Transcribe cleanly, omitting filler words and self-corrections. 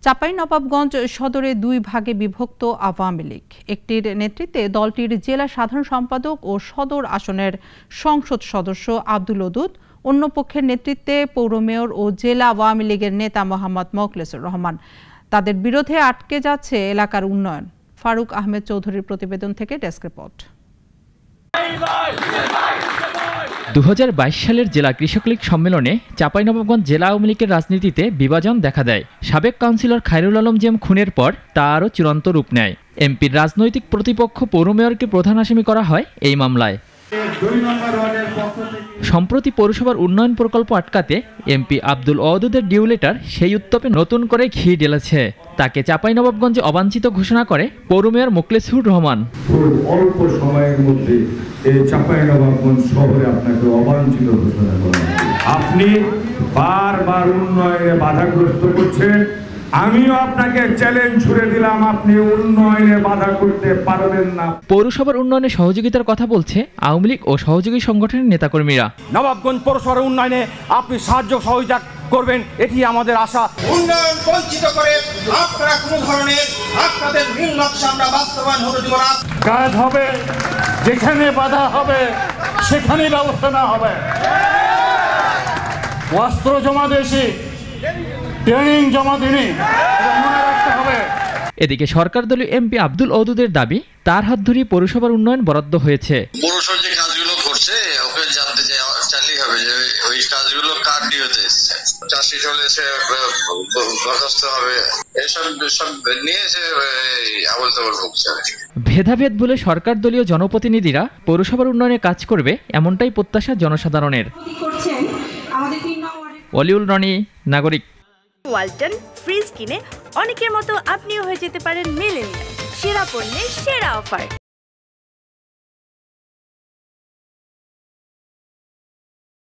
চাঁপাইনবাবগঞ্জ সদরে দুই ভাগে বিভক্ত আওয়ামী লীগ। একটির নেতৃত্বে দলটির জেলা সাধারণ সম্পাদক ও সদর আসনের সংসদ সদস্য আব্দুল ওদুদ, অন্য পক্ষের নেতৃত্বে পৌর মেয়র ও জেলা আওয়ামী লীগের নেতা মোহাম্মদ মোখলেসুর রহমান। তাদের বিরুদ্ধে আটকে যাচ্ছে এলাকার উন্নয়ন। ফারুক আহমেদ চৌধুরীর প্রতিবেদন থেকে ডেস্ক রিপোর্ট। 2022 সালের জেলা কৃষক লীগ সম্মেলনে চাঁপাইনবাবগঞ্জ জেলা আওয়ামী লীগের রাজনীতিতে বিভাজন দেখা দেয়। সাবেক কাউন্সিলর খায়রুল আলম জেম খুনের পর তা আরও চূড়ান্ত রূপ নেয়। এমপির রাজনৈতিক প্রতিপক্ষ পৌর মেয়রকে প্রধান আসামি করা হয় এই মামলায়। সম্প্রতি পৌরসভার উন্নয়ন প্রকল্প আটকাতে এমপি আব্দুল ওদুদের ডিউ লেটার সেই উত্তপে নতুন করে ঘি ঢেলেছে। তাকে চাঁপাইনবাবগঞ্জে অবাঞ্ছিত ঘোষণা করে পৌর মেয়র মোখলেসুর রহমান। অল্প সময়ের মধ্যে এই চাঁপাইনবাবগঞ্জ শহরে আপনাকে অবাঞ্ছিত ঘোষণা করা। আপনি বারবার উন্নয়নে বাধাগ্রস্ত করছেন। আমিও আপনাকে চ্যালেঞ্জ ছুড়ে দিলাম, আপনি উন্নয়নে বাধা করতে পারবেন না। পৌরসভার উন্নয়নে সহযোগিতার কথা বলছে আওয়ামী লীগ ও সহযোগী সংগঠনের নেতাকর্মীরা। নবাবগঞ্জ পৌরসভার উন্নয়নে আপনি সাহায্য সহযোগিতা করবেন, এটি আমাদের আশা। উন্নয়ন বঞ্চিত করে আপনারা কোনো ধরনের আপনাদের নীল নকশা আমরা বাস্তবায়ন হতে দেব না। কাজ হবে, যেখানে বাধা হবে সেখানে ব্যবস্থা না হবে। অস্ত্র জমা দিয়েছি, ট্রেনিং জমা দিনি, মনে রাখতে হবে। এদিকে সরকার দলীয় এমপি আব্দুল ওদুদের দাবি, তার হাত ধরেই পৌরসভার উন্নয়ন বরাদ্দ হয়েছে। পৌরসভা যে কাজগুলো করছে ওকে জানতে চাইলেই হবে যে ওই কাজগুলো কার নিয়তে এসছে, চাষি চলেছে বরখাস্ত হবে, এসব নিয়ে সে আবল তাবল ভুগছে। ভেদাভেদ বলে সরকার দলীয় জনপ্রতিনিধিরা পৌরসভার উন্নয়নে কাজ করবে, এমনটাই প্রত্যাশা জনসাধারণের। ওয়ালিউল রনি, নাগরিক। ওয়ালটন ফ্রিজ কিনে অনেকের মতো আপনিও হয়ে যেতে পারেন মিলেনিয়াল। সেরা পণ্যের সেরা অফার।